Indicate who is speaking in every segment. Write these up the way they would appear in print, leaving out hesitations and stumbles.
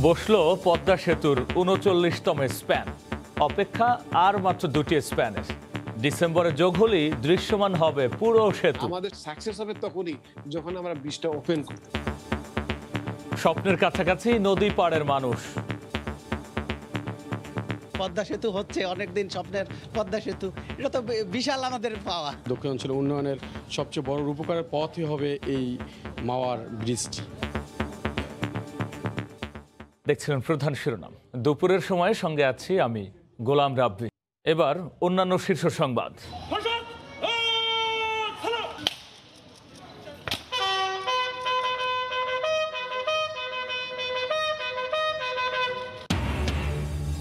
Speaker 1: বসলো পদ্মা সেতুর ৩৯তম স্প্যান। অপেক্ষা আর মাত্র ২টি স্প্যানের। ডিসেম্বরে যোগ হলেই দৃশ্যমান হবে পুরো সেতু।
Speaker 2: আমাদের সাকসেস হবে তখনই যখন আমরা ব্রিজটা ওপেন করব।
Speaker 1: স্বপ্নের কাছাকাছি নদী পাড়ের মানুষ।
Speaker 3: পদ্মা সেতু হচ্ছে অনেকদিন স্বপ্নের পদ্মা সেতু, এটা তো বিশাল আমাদের পাওয়া।
Speaker 4: দক্ষিণ অঞ্চলের উন্নয়নের সবচেয়ে বড় রূপকারের পথই হবে এই মাওয়ার ব্রিজটি।
Speaker 1: দেখছিলেন প্রধান শিরোনাম। দুপুরের সময় সঙ্গে আছি আমি গোলাম রাব্বি। এবার অন্যান্য শীর্ষ সংবাদ।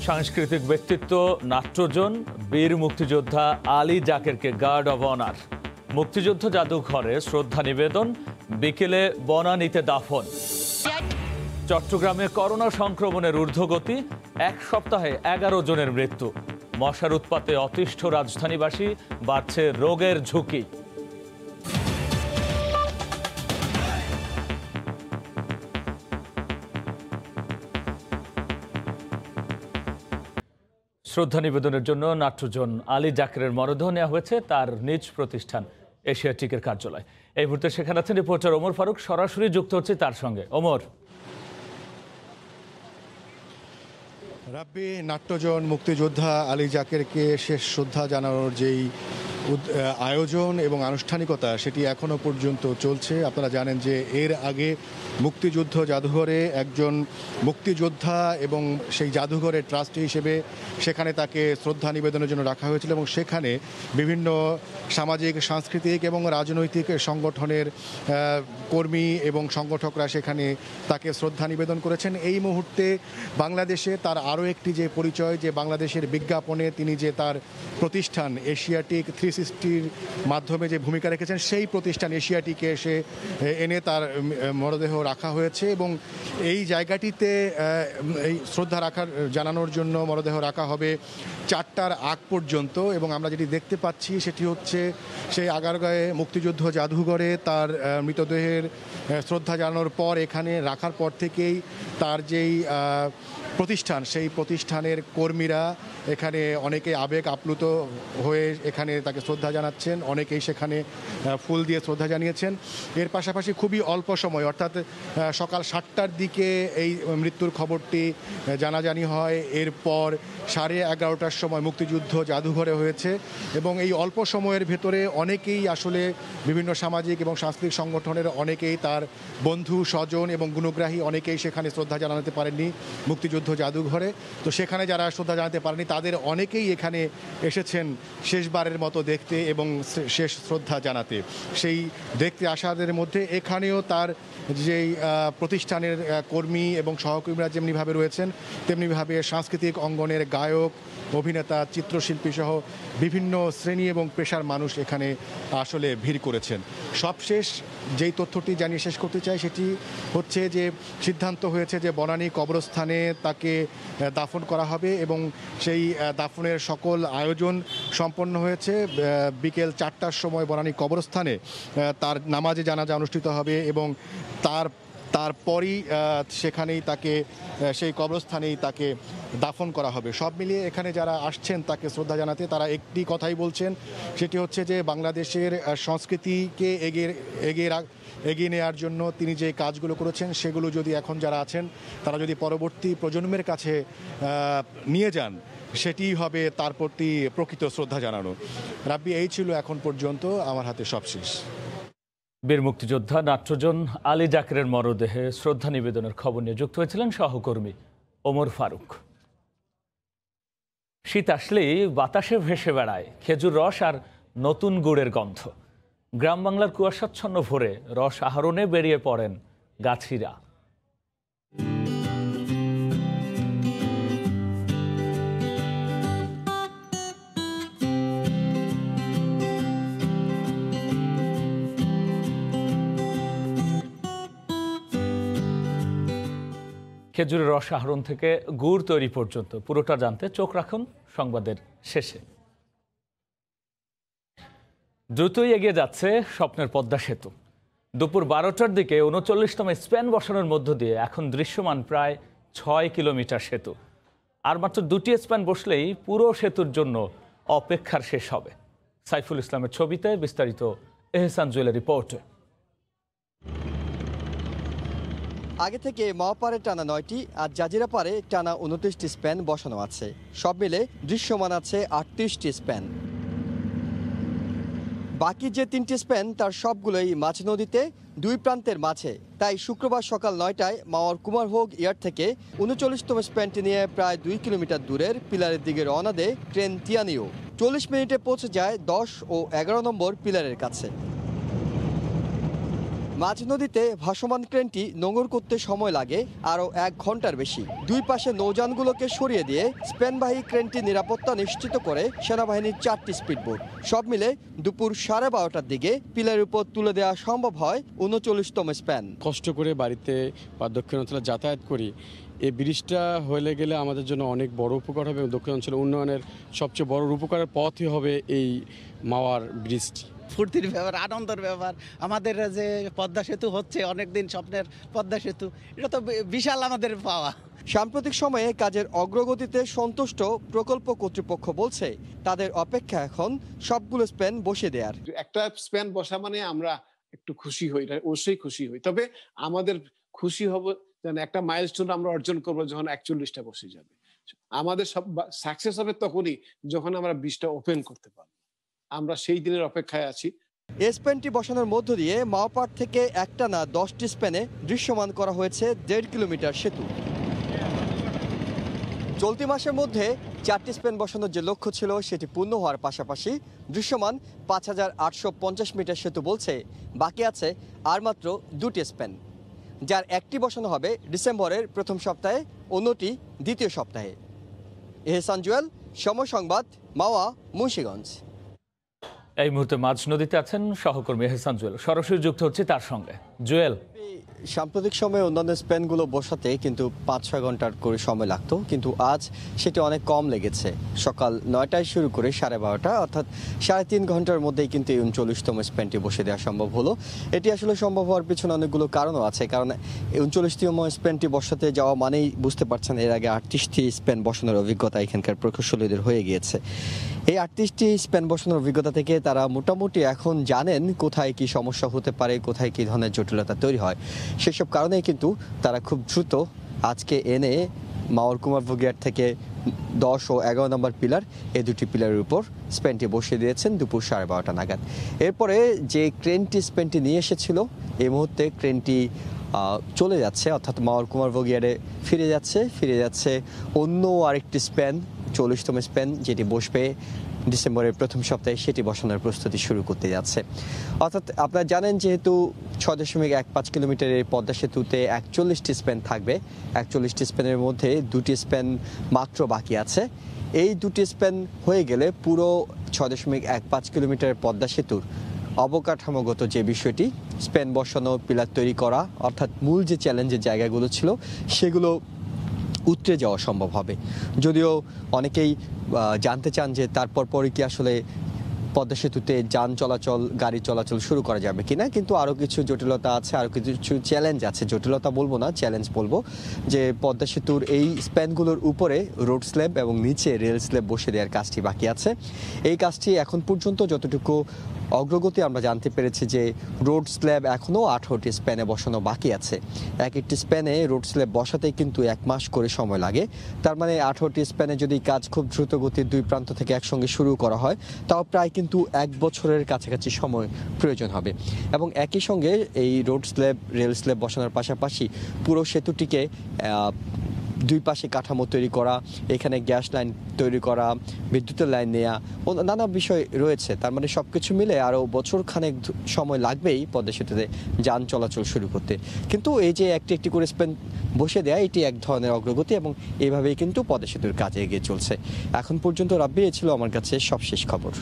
Speaker 1: সাংস্কৃতিক ব্যক্তিত্ব নাট্যজন বীর মুক্তিযোদ্ধা আলী জাকেরকে গার্ড অব অনার। মুক্তিযুদ্ধ জাদুঘরে শ্রদ্ধা নিবেদন, বিকেলে বনানীতে দাফন। চট্টগ্রামে করোনা সংক্রমণের ঊর্ধ্বগতি, এক সপ্তাহে ১১ জনের মৃত্যু। মশার উৎপাতে অতিষ্ঠ রাজধানীবাসী, বাড়ছে রোগের ঝুঁকি। শ্রদ্ধা নিবেদনের জন্য নাট্যজন আলী জাকেরের মরদেহ নেওয়া হয়েছে তার নিজ প্রতিষ্ঠান এশিয়াটিকের কার্যালয়। এই মুহূর্তে সেখানে আছেন রিপোর্টার ওমর ফারুক। সরাসরি যুক্ত হচ্ছে তার সঙ্গে। ওমর।
Speaker 5: রাব্বি, নাট্যজন মুক্তিযোদ্ধা আলী জাকেরকে শেষ শ্রদ্ধা জানানোর যেই আয়োজন এবং আনুষ্ঠানিকতা সেটি এখনও পর্যন্ত চলছে। আপনারা জানেন যে এর আগে মুক্তিযুদ্ধ জাদুঘরে একজন মুক্তিযোদ্ধা এবং সেই জাদুঘরের ট্রাস্টি হিসেবে সেখানে তাকে শ্রদ্ধা নিবেদনের জন্য রাখা হয়েছিল এবং সেখানে বিভিন্ন সামাজিক, সাংস্কৃতিক এবং রাজনৈতিক সংগঠনের কর্মী এবং সংগঠকরা সেখানে তাকে শ্রদ্ধা নিবেদন করেছেন। এই মুহূর্তে বাংলাদেশে তার আরও একটি যে পরিচয়, যে বাংলাদেশের বিজ্ঞাপনে তিনি যে তার প্রতিষ্ঠান এশিয়াটিক 360-র মাধ্যমে যে ভূমিকা রেখেছেন, সেই প্রতিষ্ঠান এশিয়াটিকে এনে তার মরদেহ রাখা হয়েছে এবং এই জায়গাটিতে এই শ্রদ্ধা জানানোর জন্য মরদেহ রাখা হবে 4টার আগ পর্যন্ত। এবং আমরা যেটি দেখতে পাচ্ছি সেটি হচ্ছে সেই আগারগাঁয়ে মুক্তিযুদ্ধ জাদুঘরে তার মৃতদেহের শ্রদ্ধা জানানোর পর এখানে রাখার পর থেকেই তার যেই প্রতিষ্ঠান, সেই প্রতিষ্ঠানের কর্মীরা এখানে অনেকে আবেগ আপ্লুত হয়ে এখানে তাকে শ্রদ্ধা জানাচ্ছেন, অনেকেই সেখানে ফুল দিয়ে শ্রদ্ধা জানিয়েছেন। এর পাশাপাশি খুবই অল্প সময়, অর্থাৎ সকাল 7টার দিকে এই মৃত্যুর খবরটি জানাজানি হয়। এরপর 11:30টার সময় মুক্তিযুদ্ধ জাদুঘরে হয়েছে এবং এই অল্প সময়ের ভেতরে অনেকেই আসলে বিভিন্ন সামাজিক এবং সাংস্কৃতিক সংগঠনের অনেকেই তার বন্ধু স্বজন এবং গুণগ্রাহী অনেকেই সেখানে শ্রদ্ধা জানাতে পারেননি মুক্তিযুদ্ধ জাদুঘরে। তো সেখানে যারা শ্রদ্ধা জানাতে পারেনি তাদের অনেকেই এখানে এসেছেন শেষবারের মতো দেখতে এবং শেষ শ্রদ্ধা জানাতে। সেই দেখতে আসাদের মধ্যে এখানেও তার যেই প্রতিষ্ঠানের কর্মী এবং সহকর্মীরা যেমনিভাবে রয়েছেন, তেমনিভাবে সাংস্কৃতিক অঙ্গনের গায়ক, অভিনেতা, চিত্রশিল্পী সহ বিভিন্ন শ্রেণী এবং পেশার মানুষ এখানে আসলে ভিড় করেছেন। সবশেষ যেই তথ্যটি জানিয়ে শেষ করতে চাই সেটি হচ্ছে যে সিদ্ধান্ত হয়েছে যে বনানী কবরস্থানে তাকে দাফন করা হবে এবং সেই দাফনের সকল আয়োজন সম্পন্ন হয়েছে। বিকেল 4টার সময় বনানী কবরস্থানে তার নামাজে জানাজা অনুষ্ঠিত হবে এবং তারপরই সেখানেই তাকে সেই কবরস্থানেই তাকে দাফন করা হবে। সব মিলিয়ে এখানে যারা আসছেন তাকে শ্রদ্ধা জানাতে তারা একটি কথাই বলছেন, সেটি হচ্ছে যে বাংলাদেশের সংস্কৃতিকে এগিয়ে নেওয়ার জন্য তিনি যে কাজগুলো করেছেন সেগুলো যদি এখন যারা আছেন তারা যদি পরবর্তী প্রজন্মের কাছে নিয়ে যান, সেটি হবে তার প্রতি প্রকৃত শ্রদ্ধা জানানো। রাব্বি, এই ছিল এখন পর্যন্ত আমার হাতে সবশেষ।
Speaker 1: বীর মুক্তিযোদ্ধা নাট্যজন আলী জাকেরের মরদেহে শ্রদ্ধা নিবেদনের খবর নিয়ে যুক্ত হয়েছিলেন সহকর্মী ওমর ফারুক। শীত আসলেই বাতাসে ভেসে বেড়ায় খেজুর রস আর নতুন গুড়ের গন্ধ। গ্রাম বাংলার কুয়াশাচ্ছন্ন ভোরে রস আহরণে বেরিয়ে পড়েন গাছিরা। খেজুরের রস আহরণ থেকে গুড় তৈরি পর্যন্ত পুরোটা জানতে চোখ রাখুন সংবাদের শেষে। দ্রুতই এগিয়ে যাচ্ছে স্বপ্নের পদ্মা সেতু। দুপুর 12টার দিকে ৩৯তম স্প্যান বসানোর মধ্য দিয়ে এখন দৃশ্যমান প্রায় 6 কিলোমিটার সেতু। আর মাত্র 2টি স্প্যান বসলেই পুরো সেতুর জন্য অপেক্ষার শেষ হবে। সাইফুল ইসলামের ছবিতে বিস্তারিত এহসান জুয়েলের রিপোর্টে।
Speaker 6: আগে থেকে মাওপাড়ে টানা 9টি আর জাজিরা পাড়ে টানা 29টি স্প্যান বসানো আছে। সব মিলে দৃশ্যমান আছে 38টি স্প্যান। বাকি যে 3টি স্প্যান তার সবগুলোই মাঝ নদীতে দুই প্রান্তের মাঝে। তাই শুক্রবার সকাল 9টায় মাওয়ার কুমারভোগ ইয়ার্ড থেকে 39তম স্প্যানটি নিয়ে প্রায় 2 কিলোমিটার দূরের পিলারের দিকে রওনা দেয় ট্রেন তিয়ানিও। 40 মিনিটে পৌঁছে যায় 10 ও 11 নম্বর পিলারের কাছে। মাঝ নদীতে ভাসমান ক্রেনটি নোঙর করতে সময় লাগে আরও 1 ঘন্টার বেশি। দুই পাশে নৌযানগুলোকে সরিয়ে দিয়ে স্প্যানবাহী ক্রেনটি নিরাপত্তা নিশ্চিত করে সেনাবাহিনীর 4টি স্পিডবোট। সব মিলে দুপুর 12:30টার দিকে পিলারের উপর তুলে দেওয়া সম্ভব হয় 39তম স্প্যান।
Speaker 4: কষ্ট করে বাড়িতে বা দক্ষিণ অঞ্চলে যাতায়াত করি, এই ব্রিজটা হয়ে গেলে আমাদের জন্য অনেক বড় উপকার হবে এবং দক্ষিণ অঞ্চলের উন্নয়নের সবচেয়ে বড় উপকারের পথই হবে এই মাওয়ার ব্রিজটি।
Speaker 3: ফুর্তির ব্যাপার, আনন্দের ব্যাপার। আমাদের যে পদ্মা সেতু হচ্ছে, অনেকদিন স্বপ্নের পদ্মা সেতু, এটা তো বিশাল আমাদের পাওয়া।
Speaker 6: সাম্প্রতিক সময়ে কাজের অগ্রগতিতে সন্তুষ্ট প্রকল্প কর্তৃপক্ষ বলছে তাদের অপেক্ষা এখন সবগুলো স্প্যান বসিয়ে দেওয়ার।
Speaker 2: একটা স্প্যান বসা মানে আমরা একটু খুশি হই, অবশ্যই খুশি হই। তবে আমাদের খুশি হব যেন একটা মাইলস্টোন আমরা অর্জন করবো যখন 41টা বসে যাবে। আমাদের সব সাকসেস হবে তখনই যখন আমরা 20টা ওপেন করতে পারবো। আমরা সেই দিনের অপেক্ষায় আছি।
Speaker 6: এই স্প্যানটি বসানোর মধ্য দিয়ে মাওপাড় থেকে একটানা 10টি স্প্যানে দৃশ্যমান করা হয়েছে 1.5 কিলোমিটার সেতু। চলতি মাসের মধ্যে 4টি স্প্যান বসানোর যে লক্ষ্য ছিল সেটি পূর্ণ হওয়ার পাশাপাশি দৃশ্যমান 5850 মিটার সেতু বলছে বাকি আছে আর মাত্র 2টি স্প্যান, যার একটি বসানো হবে ডিসেম্বরের প্রথম সপ্তাহে, অন্যটি দ্বিতীয় সপ্তাহে। এহসান জুয়েল, সময় সংবাদ, মাওয়া, মুন্সিগঞ্জ।
Speaker 1: এই মুহূর্তে মাঝ নদীতে আছেন সহকর্মী এহসান জুয়েল, সরাসরি যুক্ত হচ্ছে তার সঙ্গে। জুয়েল,
Speaker 6: সাম্প্রতিক সময়ে অন্যান্য স্প্যানগুলো বসাতে কিন্তু 5-6 ঘন্টার করে সময় লাগতো, কিন্তু আজ সেটা অনেক কম লেগেছে। সকাল 9টায় শুরু করে 12:30 অর্থাৎ 3.5 ঘন্টার মধ্যেই কিন্তু 39তম স্প্যানটি বসে দেওয়া সম্ভব হলো। এটি আসলে সম্ভব হওয়ার পিছনে অনেকগুলো কারণও আছে, কারণ 39তম স্প্যানটি বসাতে যাওয়া মানেই বুঝতে পারছেন এর আগে 38টি স্প্যান বসানোর অভিজ্ঞতা এখানকার প্রকৌশলীদের হয়ে গিয়েছে। এই 38টি স্প্যান বসানোর অভিজ্ঞতা থেকে তারা মোটামুটি এখন জানেন কোথায় কি সমস্যা হতে পারে, কোথায় কি ধরনের জটিলতা তৈরি হয়। সেসব কারণেই কিন্তু তারা খুব দ্রুত আজকে এনে মাওয়ার কুমারভোগ ইয়ার্ড থেকে 10 ও 11 নম্বর পিলার, এই দুটি পিলারের উপর স্প্যানটি বসিয়ে দিয়েছেন দুপুর 12:30 নাগাদ। এরপরে যে ক্রেনটি স্প্যানটি নিয়ে এসেছিল এই মুহূর্তে ক্রেনটি চলে যাচ্ছে, অর্থাৎ মাওয়ার কুমারভোগ ইয়ার্ডে ফিরে যাচ্ছে অন্য আরেকটি স্প্যান, 40তম স্প্যান, যেটি বসবে ডিসেম্বরের প্রথম সপ্তাহে, সেটি বসানোর প্রস্তুতি শুরু করতে যাচ্ছে। অর্থাৎ আপনারা জানেন যেহেতু 6.15 কিলোমিটারের পদ্মা সেতুতে 41টি স্প্যান থাকবে, 41টি স্প্যানের মধ্যে 2টি স্প্যান মাত্র বাকি আছে। এই 2টি স্প্যান হয়ে গেলে পুরো 6.15 কিলোমিটারের পদ্মা সেতুর অবকাঠামোগত যে বিষয়টি, স্প্যান বসানো, পিলার তৈরি করা, অর্থাৎ মূল যে চ্যালেঞ্জের জায়গাগুলো ছিল সেগুলো উতরে যাওয়া সম্ভব হবে। যদিও অনেকেই জানতে চান যে তারপর পরে কি আসলে পদ্মা সেতুতে যান চলাচল, গাড়ি চলাচল শুরু করা যাবে কিনা, কিন্তু আরও কিছু জটিলতা আছে, আরও কিছু চ্যালেঞ্জ আছে। জটিলতা বলবো না, চ্যালেঞ্জ বলবো, যে পদ্মা সেতুর এই স্প্যানগুলোর উপরে রোড স্ল্যাব এবং নিচে রেল স্ল্যাব বসে দেওয়ার কাজটি বাকি আছে। এই কাজটি এখন পর্যন্ত যতটুকু অগ্রগতি আমরা জানতে পেরেছি যে রোড স্ল্যাব এখনও 18টি স্প্যানে বসানো বাকি আছে। এক একটি স্প্যানে রোড স্ল্যাব বসাতেই কিন্তু 1 মাস করে সময় লাগে। তার মানে 18টি স্প্যানে যদি কাজ খুব দ্রুত গতির দুই প্রান্ত থেকে একসঙ্গে শুরু করা হয়, তাও প্রায় কিন্তু 1 বছরের কাছাকাছি সময় প্রয়োজন হবে। এবং একই সঙ্গে এই রোড স্ল্যাব, রেল স্ল্যাব বসানোর পাশাপাশি পুরো সেতুটিকে দুই পাশে কাঠামো তৈরি করা, এখানে গ্যাস লাইন তৈরি করা, বিদ্যুতের লাইন নেওয়া, নানা বিষয় রয়েছে। তার মানে সবকিছু মিলে আরও বছর খানেক সময় লাগবেই পদ্মা সেতুতে যান চলাচল শুরু করতে। কিন্তু এই যে একটি একটি করে স্প্যান বসে দেয়, এটি এক ধরনের অগ্রগতি এবং এইভাবেই কিন্তু পদ্মা সেতুর কাজ এগিয়ে চলছে। এখন পর্যন্ত রাব্বি, এই ছিল আমার কাছে সবশেষ খবর।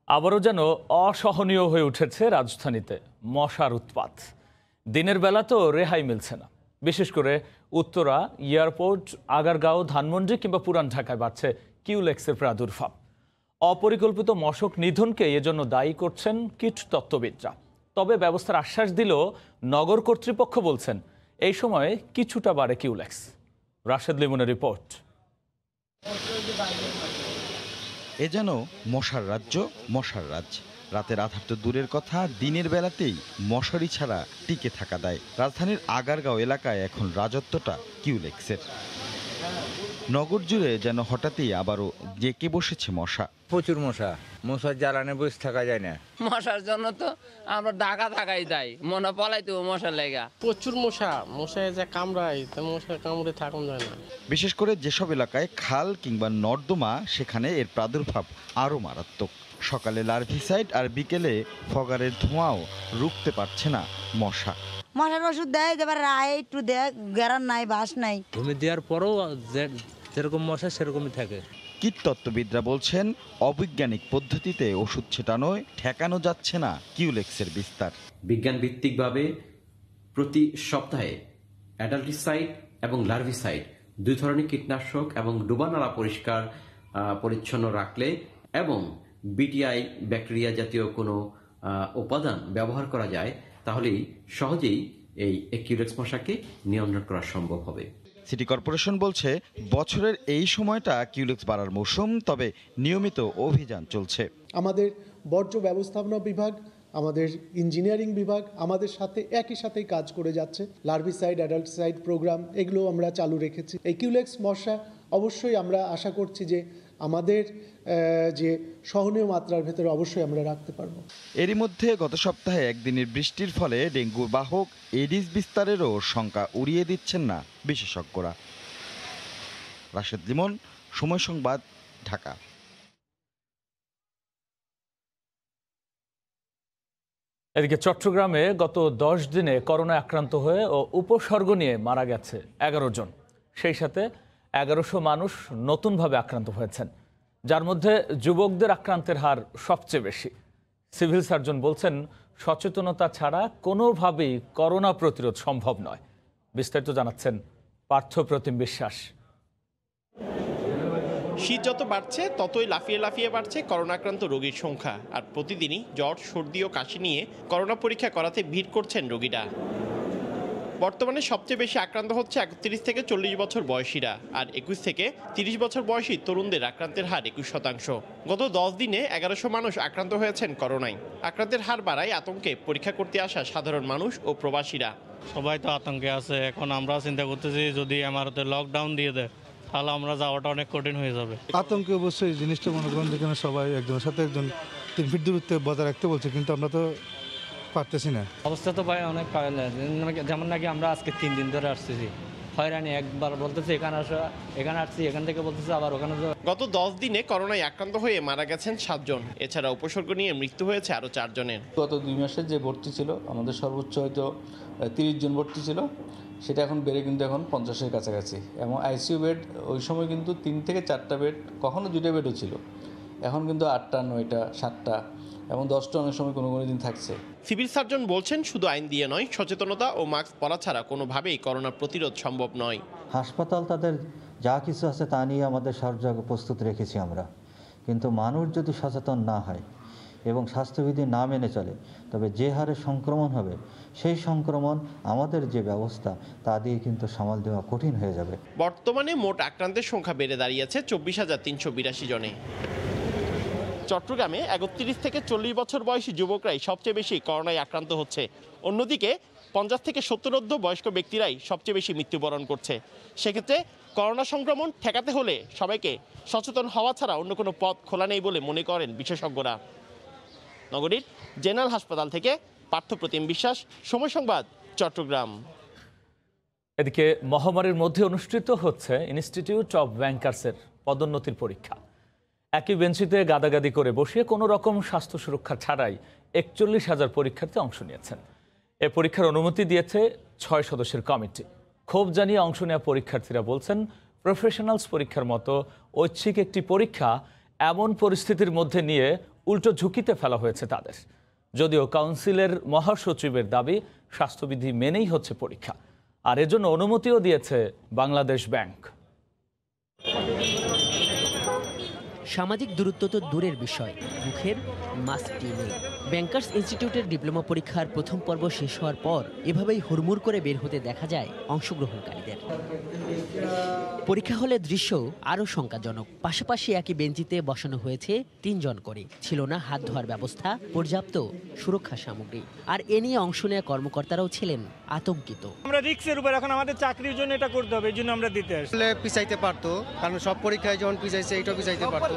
Speaker 1: আবারও যেন অসহনীয় হয়ে উঠেছে রাজধানীতে মশার উৎপাত। দিনের বেলা তো রেহাই মিলছে না। বিশেষ করে উত্তরা, এয়ারপোর্ট, আগারগাঁও, ধানমন্ডি কিংবা পুরান ঢাকায় বাড়ছে কিউলেক্সের প্রাদুর্ভাব। অপরিকল্পিত মশক নিধনকে এজন্য দায়ী করছেন কীট তত্ত্ববিদরা। তবে ব্যবস্থার আশ্বাস দিলেও নগর কর্তৃপক্ষ বলছেন এই সময়ে কিছুটা বাড়ে কিউলেক্স। রাশেদ লিমনের রিপোর্ট।
Speaker 7: এ যেন মশার রাজ্য, মশার রাজ। রাতের আধার তো দূরের কথা, দিনের বেলাতেই মশারি ছাড়া টিকে থাকা দেয়। রাজধানীর আগারগাঁও এলাকায় এখন রাজত্বটা কিউলেক্সের। নগর জুড়ে যেন হঠাৎই আবারও জেঁকে বসেছে মশা।
Speaker 8: প্রচুর মশা, মশার জ্বালানে বসে থাকা যায় না।
Speaker 9: মশার জন্য তো আমরা ঢাকা থাকাই দেয়, মনে পলাইতে মশার লেগা।
Speaker 10: প্রচুর মশায় যে কামড়ায়, তো মশার কামড়ে থাকুন যায় না।
Speaker 7: বিশেষ করে যেসব এলাকায় খাল কিংবা নর্দমা, সেখানে এর প্রাদুর্ভাব আরও মারাত্মক। সকালে লার্ভিসাইড আর বিকেলে ফগারের ধোঁয়াও রুখতে পারছে না মশা।
Speaker 11: মশার ওষুধ দেয়, এবার রায় একটু দেয়, গ্যারান নাই, বাস নাই।
Speaker 12: ঘুমে দেওয়ার পরেও যেরকম মশা সেরকমই থাকে।
Speaker 7: কীটতত্ত্ববিদরা বলছেন, অবৈজ্ঞানিক পদ্ধতিতে ওষুধ ছেটানোয় ঠেকানো যাচ্ছে না কিউলেক্সের বিস্তার।
Speaker 13: বিজ্ঞান ভিত্তিকভাবে প্রতি সপ্তাহে অ্যাডাল্টিসাইড এবং লার্ভিসাইড 2 ধরনের কীটনাশক এবং ডুবানালা পরিষ্কার পরিচ্ছন্ন রাখলে এবং বিটিআই ব্যাকটেরিয়া জাতীয় কোনো উপাদান ব্যবহার করা যায়, তাহলেই সহজেই এই কিউলেক্স মশাকে নিয়ন্ত্রণ করা সম্ভব হবে।
Speaker 7: সিটি কর্পোরেশন বলছে, বছরের এই সময়টা কিউলেক্স বাড়ার মৌসুম, তবে নিয়মিত অভিযান চলছে।
Speaker 14: আমাদের বর্জ্য ব্যবস্থাপনা বিভাগ, আমাদের ইঞ্জিনিয়ারিং বিভাগ আমাদের সাথে একই সাথেই কাজ করে যাচ্ছে। লার্ভিসাইড, অ্যাডাল্টিসাইড প্রোগ্রাম এগুলো আমরা চালু রেখেছি। এই কিউলেক্স মশা অবশ্যই আমরা আশা করছি যে আমাদের যে সহনীয় মাত্রার ভেতরে অবশ্যই আমরা রাখতে পারবো।
Speaker 7: এরই মধ্যে গত সপ্তাহে একদিনের বৃষ্টির ফলে ডেঙ্গুর বাহক এডিস বিস্তারেরও শঙ্কা উড়িয়ে দিচ্ছেন না বিশেষজ্ঞরা। রাশেদ লিমন, সময় সংবাদ, ঢাকা।
Speaker 1: এদিকে চট্টগ্রামে গত 10 দিনে করোনা আক্রান্ত হয়ে ও উপসর্গ নিয়ে মারা গেছে 11 জন। সেই সাথে 1100 মানুষ নতুনভাবে আক্রান্ত হয়েছেন, যার মধ্যে যুবকদের আক্রান্তের হার সবচেয়ে বেশি। সিভিল সার্জন বলছেন, সচেতনতা ছাড়া কোনোভাবেই করোনা প্রতিরোধ সম্ভব নয়। বিস্তারিত জানাচ্ছেন পার্থপ্রতিম বিশ্বাস।
Speaker 15: শীত যত বাড়ছে ততই লাফিয়ে লাফিয়ে বাড়ছে করোনা আক্রান্ত রোগীর সংখ্যা। আর প্রতিদিনই জ্বর, সর্দি ও কাশি নিয়ে করোনা পরীক্ষা করাতে ভিড় করছেন রোগীরা। বর্তমানে সবচেয়ে বেশি আক্রান্ত হচ্ছে 31 থেকে 40 বছর বয়সীরা, আর 21 থেকে 30 বছর বয়সী তরুণদের আক্রান্তের হার 21%। গত 10 দিনে 1100 মানুষ আক্রান্ত হয়েছেন করোনায়। আক্রান্তের হার বাড়ায় আতঙ্কে পরীক্ষা করতে আসা সাধারণ মানুষ ও প্রবাসীরা।
Speaker 10: সবাই তো আতঙ্কে আছে। এখন আমরা চিন্তা করতেছি যদি আমারতে লকডাউন দিয়ে দেয় তাহলে আমরা যাওয়াটা অনেক কঠিন হয়ে যাবে।
Speaker 16: আতঙ্কে অবশ্যই জিনিসটা মনে করেন, যেখানে সবাই একজনের সাথে একজন 3 ফিট দূরত্বে বজায় রাখতে বলছে, কিন্তু আমরা তো পারতেছি না।
Speaker 12: অবস্থা তো ভাই অনেক যেমন নাকি আমরা আজকে 3 দিন ধরে আসতেছি, হয়রানি। একবার বলতেছে এখানে আসা, এখানে আসছি, এখান থেকে বলতেছে আবার ওখানে।
Speaker 15: গত 10 দিনে করোনায় আক্রান্ত হয়ে মারা গেছেন 7 জন। এছাড়া উপসর্গ নিয়ে মৃত্যু হয়েছে আরও 4 জনের।
Speaker 17: গত 2 মাসে যে ভর্তি ছিল আমাদের সর্বোচ্চ হয়তো 30 জন ভর্তি ছিল, সেটা এখন বেড়ে কিন্তু এখন 50-এর কাছাকাছি। এবং আইসিইউ বেড ওই সময় কিন্তু 3 থেকে 4টা বেড, কখনো 2টা বেডও ছিল। এখন কিন্তু 8টা, 9টা, 7টা এবং 10টা অনেক সময় কোনো কোনো দিন থাকছে।
Speaker 15: সিভিল সার্জন বলছেন, শুধু আইন দিয়ে নয়, সচেতনতা ও মাস্ক পরা ছাড়া কোনোভাবেই করোনা প্রতিরোধ সম্ভব নয়।
Speaker 18: হাসপাতাল তাদের যা কিছু আছে তা নিয়ে আমাদের সর্বজাগ প্রস্তুত রেখেছি আমরা, কিন্তু মানুষ যদি সচেতন না হয় এবং স্বাস্থ্যবিধি না মেনে চলে, তবে যে হারে সংক্রমণ হবে, সেই সংক্রমণ আমাদের যে ব্যবস্থা তা দিয়ে কিন্তু সামাল দেওয়া কঠিন হয়ে যাবে।
Speaker 15: বর্তমানে মোট আক্রান্তের সংখ্যা বেড়ে দাঁড়িয়েছে 24,382 জনে। চট্টগ্রামে 31 থেকে 40 বছর বয়সী যুবকরাই সবচেয়ে বেশি করোনায় আক্রান্ত হচ্ছে। অন্যদিকে 50 থেকে 70 বয়স্ক ব্যক্তিরাই সবচেয়ে বেশি মৃত্যুবরণ করছে। সেক্ষেত্রে করোনা সংক্রমণ ঠেকাতে হলে সবাইকে সচেতন হওয়া ছাড়া অন্য কোনো পথ খোলা নেই বলে মনে করেন বিশেষজ্ঞরা। নগরীর জেনারেল হাসপাতাল থেকে পার্থপ্রতিম বিশ্বাস, সময় সংবাদ, চট্টগ্রাম।
Speaker 1: এদিকে মহামারীর মধ্যে অনুষ্ঠিত হচ্ছে ইনস্টিটিউট অব ব্যাংকার্সের পদোন্নতির পরীক্ষা। একই বেঞ্চিতে গাদাগাদি করে বসিয়ে কোনো রকম স্বাস্থ্য সুরক্ষা ছাড়াই 41,000 পরীক্ষার্থী অংশ নিয়েছেন। এ পরীক্ষার অনুমতি দিয়েছে 6 সদস্যের কমিটি। ক্ষোভ জানিয়ে অংশ নেওয়া পরীক্ষার্থীরা বলছেন, প্রফেশনালস পরীক্ষার মতো ঐচ্ছিক একটি পরীক্ষা এমন পরিস্থিতির মধ্যে নিয়ে উল্টো ঝুঁকিতে ফেলা হয়েছে তাদের। যদিও কাউন্সিলের মহাসচিবের দাবি, স্বাস্থ্যবিধি মেনেই হচ্ছে পরীক্ষা, আর এজন্য অনুমতিও দিয়েছে বাংলাদেশ ব্যাংক।
Speaker 19: সামাজিক দূরত্ব তো দূরের বিষয়, মুখের মাস্কটি নেই। ব্যাংকার্স ইনস্টিটিউটের ডিপ্লোমা পরীক্ষার প্রথম পর্ব শেষ হওয়ার পর এভাবেই হুড়মুড় করে বের হতে দেখা যায় অংশগ্রহণকারীদের। পরীক্ষা হলের দৃশ্য আরও শঙ্কাজনক। পাশাপাশি একই বেঞ্চিতে বসানো হয়েছে 3 জন করে। ছিল না হাত ধোয়ার ব্যবস্থা, পর্যাপ্ত সুরক্ষা সামগ্রী। আর এ নিয়ে অংশ নেওয়া কর্মকর্তারাও ছিলেন আতঙ্কিত।
Speaker 20: আমরা রিস্কের উপর, এখন আমাদের চাকরির জন্য এটা করতে হবে, এই জন্য আমরা দিতে আসছি।
Speaker 21: পিছাইতে পারতো, কারণ সব পরীক্ষায় যখন পিছাইছে এইটাও পিছাইতে পারতো,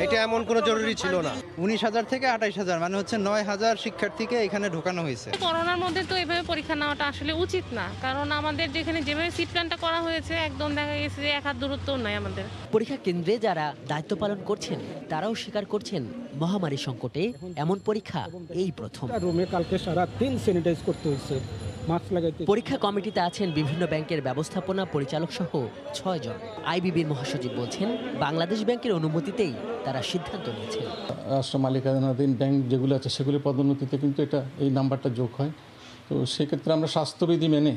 Speaker 21: এটা এমন কোনো জরুরি ছিল না।
Speaker 22: 19,000 থেকে 28,000 মানে হচ্ছে 9,000 শিক্ষার্থীকে এখানে ঢোকানো হয়েছে।
Speaker 23: করোনার মধ্যে তো এভাবে পরীক্ষা নেওয়াটা আসলে উচিত না, কারণ আমাদের যেখানে যেভাবে সিট প্ল্যানটা করা হয়েছে একদম দেখা গেছে যে 1 হাত দূরত্ব নাই আমাদের।
Speaker 19: পরীক্ষা কেন্দ্রে যারা দায়িত্ব পালন করছেন তারাও স্বীকার করছেন মহামারী সংকটে এমন পরীক্ষা এই প্রথম।
Speaker 24: রুমে কালকে সারা দিন স্যানিটাইজ করতে হয়েছে, মাস্ক লাগাইতে।
Speaker 19: পরীক্ষা কমিটিতে আছেন বিভিন্ন ব্যাংকের ব্যবস্থাপনা পরিচালক সহ 6 জন। আইবিবির মহাসচিব বলছেন বাংলাদেশ ব্যাংকের অনুমতিতেই তারা সিদ্ধান্ত নিয়েছেন।
Speaker 25: রাষ্ট্র মালিকানাধীন ব্যাংক যেগুলো আছে সেগুলি পদোন্নতিতে কিন্তু এটা এই নাম্বারটা যোগ হয়। তো সেক্ষেত্রে আমরা স্বাস্থ্যবিধি মেনে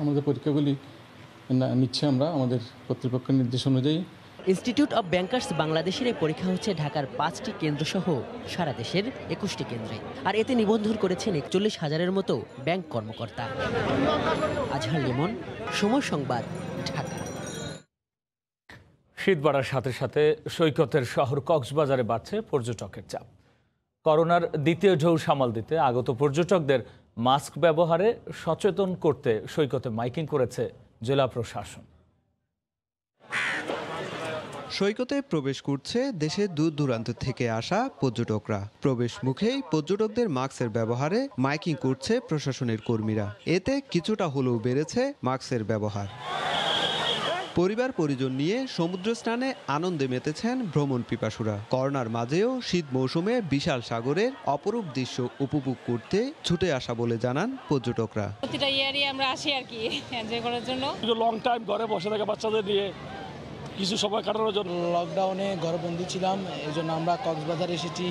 Speaker 25: আমাদের পরীক্ষাগুলি নিচ্ছে আমরা আমাদের কর্তৃপক্ষের নির্দেশ অনুযায়ী।
Speaker 19: ইনস্টিটিউট অব ব্যাংকার্স বাংলাদেশের এই পরীক্ষা হচ্ছে ঢাকার 5টি কেন্দ্র সহ সারা দেশের 21টি কেন্দ্রে। আর এতে নিবন্ধন করেছেন 41,000-এর মতো ব্যাংক কর্মকর্তা। আজহার লিমন, সময় সংবাদ, ঢাকা।
Speaker 1: শীত বাড়ার সাথে সাথে সৈকতের শহর কক্সবাজারে বাড়ছে পর্যটকের চাপ। করোনার দ্বিতীয় ঢেউ সামাল দিতে আগত পর্যটকদের মাস্ক ব্যবহারে সচেতন করতে সৈকতে মাইকিং করেছে জেলা প্রশাসন।
Speaker 26: সৈকতে প্রবেশ করছে দেশের দূর দূরান্ত থেকে আসা পর্যটকরা। প্রবেশ মুখেই পর্যটকদের মাস্কের ব্যবহারে মাইকিং করছে প্রশাসনের কর্মীরা। এতে কিছুটা হলেও বেড়েছে মাস্কের ব্যবহার। পরিবার পরিজন নিয়ে সমুদ্র স্নানে আনন্দে মেতেছেন ভ্রমণ পিপাসুরা। করোনার মাঝেও শীত মৌসুমে বিশাল সাগরের অপরূপ দৃশ্য উপভোগ করতে ছুটে আসা বলে জানান পর্যটকরা।
Speaker 23: প্রতিটা ইয়ারই আমরা আসি আর কি এনজয় করার জন্য।
Speaker 27: লং টাইম ঘরে বসে থাকা বাচ্চাদের নিয়ে কিছু সময় কাটানোর জন্য
Speaker 24: লকডাউনে ঘরবন্দি ছিলাম, এই জন্য আমরা কক্সবাজার এসেছি।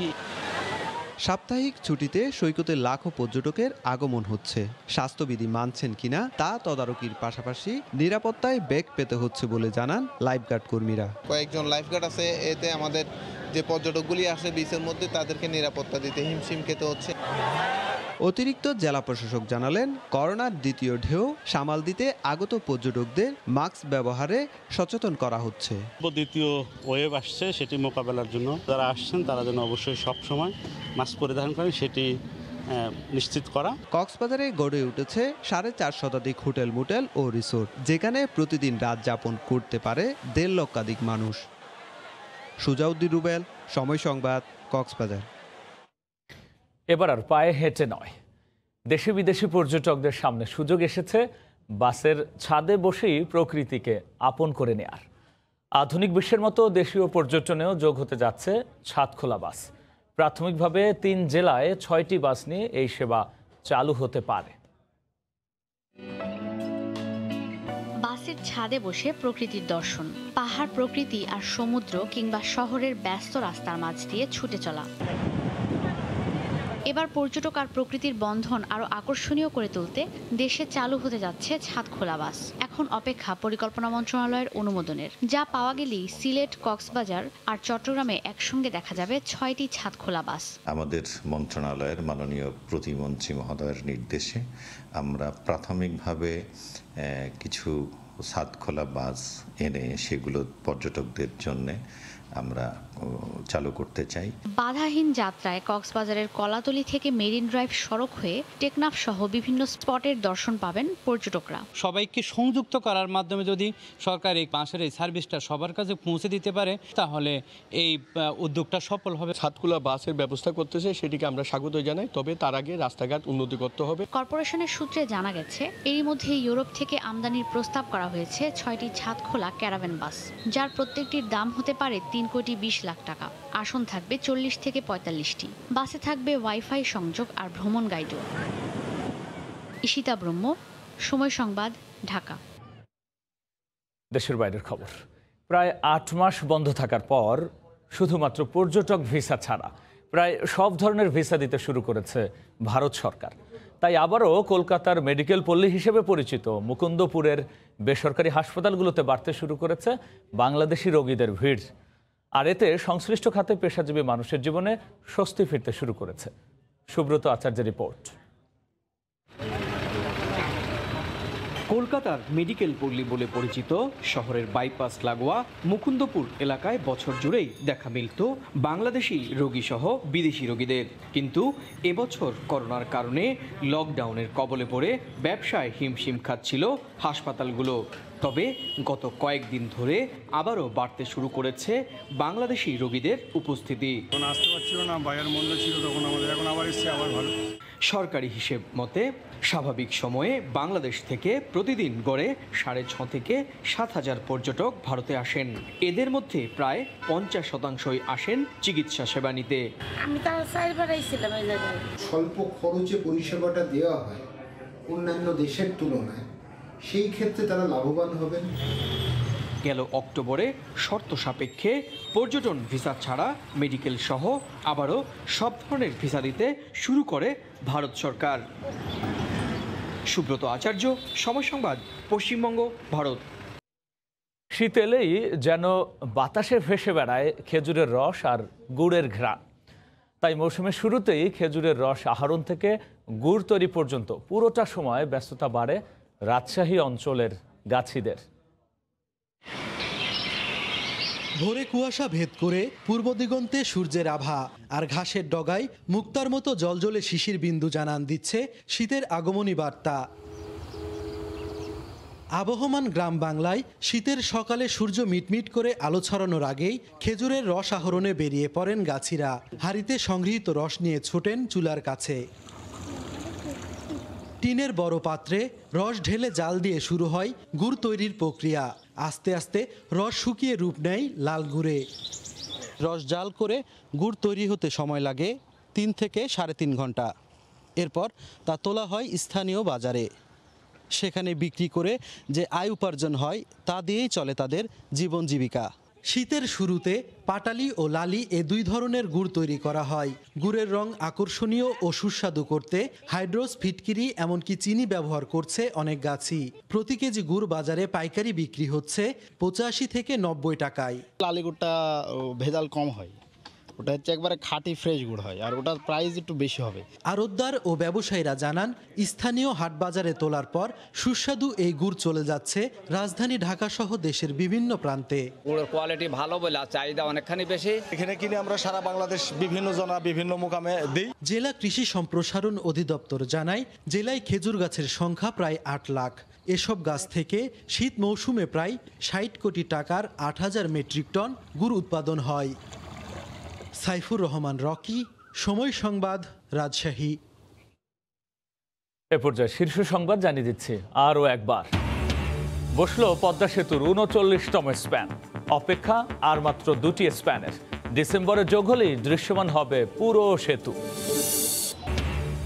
Speaker 26: সাপ্তাহিক ছুটিতে সৈকতে লাখো পর্যটকের আগমন হচ্ছে। স্বাস্থ্যবিধি মানছেন কিনা তা তদারকির পাশাপাশি নিরাপত্তায় বেগ পেতে হচ্ছে বলে জানান লাইফগার্ড কর্মীরা।
Speaker 28: কয়েকজন লাইফগার্ড আছে, এতে আমাদের যে পর্যটকগুলি আসে বিচের মধ্যে তাদেরকে নিরাপত্তা দিতে হিমশিম খেতে হচ্ছে।
Speaker 26: অতিরিক্ত জেলা প্রশাসক জানালেন করোনার দ্বিতীয় ঢেউ সামাল দিতে আগত পর্যটকদের মাস্ক ব্যবহারে সচেতন করা হচ্ছে।
Speaker 29: দ্বিতীয় ওয়েভ আসছে, সেটি মোকাবেলার জন্য যারা আসছেন তারা যেন অবশ্যই সবসময় মাস্ক পরিধান করেন সেটি নিশ্চিত করা।
Speaker 26: কক্সবাজারে গড়ে উঠেছে 4.5 শতাধিক হোটেল মোটেল ও রিসোর্ট, যেখানে প্রতিদিন রাত যাপন করতে পারে 1.5 লক্ষাধিক মানুষ। সুজাউদ্দিন রুবেল, সময় সংবাদ, কক্সবাজার।
Speaker 1: এবার আর পায়ে হেঁটে নয়, দেশি বিদেশি পর্যটকদের সামনে সুযোগ এসেছে বাসের ছাদে বসেই প্রকৃতিকে আপন করে নেয়ার। আধুনিক বিশ্বের মতো দেশীয় পর্যটনেও যোগ হতে যাচ্ছে ছাদখোলা বাস। প্রাথমিকভাবে 3 জেলায় 6টি বাস নিয়ে এই সেবা চালু হতে পারে।
Speaker 30: বাসের ছাদে বসে প্রকৃতির দর্শন, পাহাড়, প্রকৃতি আর সমুদ্র কিংবা শহরের ব্যস্ত রাস্তার মাঝ দিয়ে ছুটে চলা। এবার পর্যটক আর প্রকৃতির বন্ধন আরো আকর্ষণীয় করে তুলতে দেশে চালু হতে যাচ্ছে ছাদখোলা বাস। এখন অপেক্ষা পরিকল্পনা মন্ত্রণালয়ের অনুমোদনের। যা পাওয়া গেলেই সিলেট, কক্সবাজার আর চট্টগ্রামে একসঙ্গে দেখা যাবে 6টি ছাদখোলা বাস।
Speaker 31: আমাদের মন্ত্রণালয়ের মাননীয় প্রতিমন্ত্রী মহোদয়ের নির্দেশে আমরা প্রাথমিকভাবে কিছু ছাদখোলা বাস এনে সেগুলো পর্যটকদের জন্য আমরা চালু করতে চাই।
Speaker 30: বাধাহীন যাত্রায় কক্সবাজারের কলাতলি থেকে মেরিন ড্রাইভ সড়ক হয়ে টেকনাফ সহ বিভিন্ন স্পটের দর্শন পাবেন পর্যটকরা।
Speaker 12: সবাইকে সংযুক্ত করার মাধ্যমে যদি সরকার এই বাসের এই সার্ভিসটা সবার কাছে পৌঁছে দিতে পারে তাহলে এই উদ্যোগটা সফল হবে।
Speaker 4: ছাদখোলা বাসের ব্যবস্থা করতেছে, সেটিকে আমরা স্বাগত জানাই। তবে তার আগে রাস্তাঘাট উন্নতি করতে হবে।
Speaker 30: কর্পোরেশনের সূত্রে জানা গেছে এরই মধ্যে ইউরোপ থেকে আমদানির প্রস্তাব করা হয়েছে 6টি ছাদখোলা ক্যারাভ্যান বাস, যার প্রত্যেকটির দাম হতে পারে 3,20,00,000 টাকা। আসন থাকবে 40 থেকে 45টি। বাসে থাকবে ওয়াইফাই সংযোগ আর ভ্রমণ গাইডও। ঈশিতা ব্রহ্ম, সময় সংবাদ, ঢাকা।
Speaker 1: দেশের বাইরের খবর। প্রায় 8 মাস বন্ধ থাকার পর শুধুমাত্র পর্যটক ভিসা ছাড়া প্রায় সব ধরনের ভিসা দিতে শুরু করেছে ভারত সরকার। তাই আবারও কলকাতার মেডিকেল পল্লী হিসেবে পরিচিত মুকুন্দপুরের বেসরকারি হাসপাতালগুলোতে বাড়তে শুরু করেছে বাংলাদেশি রোগীদের ভিড়। আর এতে সংশ্লিষ্ট খাতে পেশাজীবী মানুষের জীবনে স্বস্তি ফিরতে শুরু করেছে। সুব্রত আচার্যের রিপোর্ট।
Speaker 2: কলকাতার মেডিকেল পল্লী বলে পরিচিত শহরের বাইপাস লাগোয়া মুকুন্দপুর এলাকায় বছর জুড়েই দেখা মিলত বাংলাদেশি রোগী সহ বিদেশি রোগীদের। কিন্তু এবছর করোনার কারণে লকডাউনের কবলে পড়ে ব্যবসায় হিমশিম খাচ্ছিল হাসপাতালগুলো। তবে গত কয়েকদিন ধরে আবারও বাড়তে শুরু করেছে বাংলাদেশি রোগীদের উপস্থিতি।
Speaker 3: আসতে পারছিল না, বাইরের মন্দ ছিল তখন আমাদের, এখন আবার এসছে, আবার ভালো।
Speaker 2: সরকারি হিসেব মতে স্বাভাবিক সময়ে বাংলাদেশ থেকে প্রতিদিন গড়ে 6.5 থেকে 7,000 পর্যটক ভারতে আসেন। এদের মধ্যে প্রায় 50% আসেন চিকিৎসা সেবা নিতে।
Speaker 5: আমি তো চারবার আইছিলাম এই জায়গায়।
Speaker 6: স্বল্প খরচে পরিষেবাটা দেওয়া হয় অন্যান্য দেশের তুলনায়, সেই ক্ষেত্রে তারা লাভবান হবেন।
Speaker 2: গেল অক্টোবরে শর্ত সাপেক্ষে পর্যটন ভিসা ছাড়া মেডিকেল সহ আবারও সব ধরনের ভিসা দিতে শুরু করে ভারত সরকার। সুব্রত আচার্য, সময় সংবাদ, পশ্চিমবঙ্গ, ভারত।
Speaker 1: শীত এলেই যেন বাতাসে ভেসে বেড়ায় খেজুরের রস আর গুড়ের ঘ্রাণ। তাই মৌসুমের শুরুতেই খেজুরের রস আহরণ থেকে গুড় তৈরি পর্যন্ত পুরোটা সময় ব্যস্ততা বাড়ে রাজশাহী অঞ্চলের গাছিদের।
Speaker 7: ভোরে কুয়াশা ভেদ করে পূর্ব দিগন্তে সূর্যের আভা আর ঘাসের ডগায় মুক্তার মতো জলজলে শিশির বিন্দু জানান দিচ্ছে শীতের আগমনী বার্তা। আবহমান গ্রাম বাংলায় শীতের সকালে সূর্য মিটমিট করে আলো ছড়ানোর আগেই খেজুরের রস আহরণে বেরিয়ে পড়েন গাছিরা। হাড়িতে সংগৃহীত রস নিয়ে ছোটেন চুলার কাছে। টিনের বড় পাত্রে রস ঢেলে জাল দিয়ে শুরু হয় গুড় তৈরির প্রক্রিয়া। আস্তে আস্তে রস শুকিয়ে রূপ নেয় লাল গুড়ে। রস জাল করে গুড় তৈরি হতে সময় লাগে 3 থেকে 3.5 ঘন্টা। এরপর তা তোলা হয় স্থানীয় বাজারে। সেখানে বিক্রি করে যে আয় উপার্জন হয় তা দিয়েই চলে তাদের জীবন জীবিকা। শীতের শুরুতে পাটালি ও লালি এ 2 ধরনের গুড় তৈরি করা হয়। গুড়ের রং আকর্ষণীয় ও সুস্বাদু করতে হাইড্রোস, ফিটকিরি এমনকি চিনি ব্যবহার করছে অনেক গাছি। প্রতি কেজি গুড় বাজারে পাইকারি বিক্রি হচ্ছে 85 থেকে 90 টাকায়।
Speaker 8: লালি গুড়টা ভেজাল কম হয়, ওটা হচ্ছে একবারে খাঁটি ফ্রেশ গুড় হয়, আর ওটার প্রাইস একটু বেশি হবে।
Speaker 7: আড়তদার ও ব্যবসায়ীরা জানান, স্থানীয় হাট বাজারে তোলার পর সুস্বাদু এই গুড় চলে যাচ্ছে রাজধানী ঢাকা সহ দেশের বিভিন্ন প্রান্তে।
Speaker 9: গুড়ের কোয়ালিটি ভালো বলে চাহিদা অনেকখানি বেশি।
Speaker 8: এখানে কিনে আমরা সারা বাংলাদেশ বিভিন্ন জনা বিভিন্ন মুকামে দিই।
Speaker 7: জেলা কৃষি সম্প্রসারণ অধিদপ্তর জানায়, জেলায় খেজুর গাছের সংখ্যা প্রায় 8 লাখ। এসব গাছ থেকে শীত মৌসুমে প্রায় 60 কোটি টাকার 8,000 মেট্রিক টন গুড় উৎপাদন হয়। সাইফুর রহমান রকি, সময় সংবাদ, রাজশাহী।
Speaker 1: এ পর্যায়ে শীর্ষ সংবাদ জানিয়ে দিচ্ছি আরও একবার। বসলো পদ্মা সেতুর 39তম স্প্যান। অপেক্ষা আর মাত্র 2টি স্প্যানের। ডিসেম্বরে যোগ হলেই দৃশ্যমান হবে পুরো সেতু।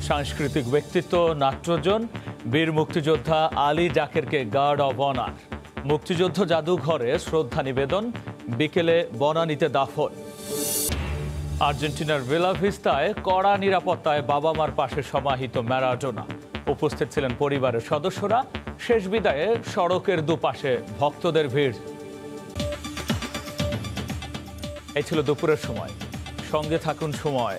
Speaker 1: সাংস্কৃতিক ব্যক্তিত্ব নাট্যজন বীর মুক্তিযোদ্ধা আলী জাকেরকে গার্ড অব অনার। মুক্তিযুদ্ধ জাদুঘরে শ্রদ্ধা নিবেদন, বিকেলে বনানীতে দাফন। আর্জেন্টিনার বেলা ভিস্তায় কড়া নিরাপত্তায় বাবা মার পাশে সমাহিত ম্যারাডোনা। উপস্থিত ছিলেন পরিবারের সদস্যরা। শেষ বিদায়ে সড়কের দুপাশে ভক্তদের ভিড়। এই ছিল দুপুরের সময়। সঙ্গে থাকুন সময়।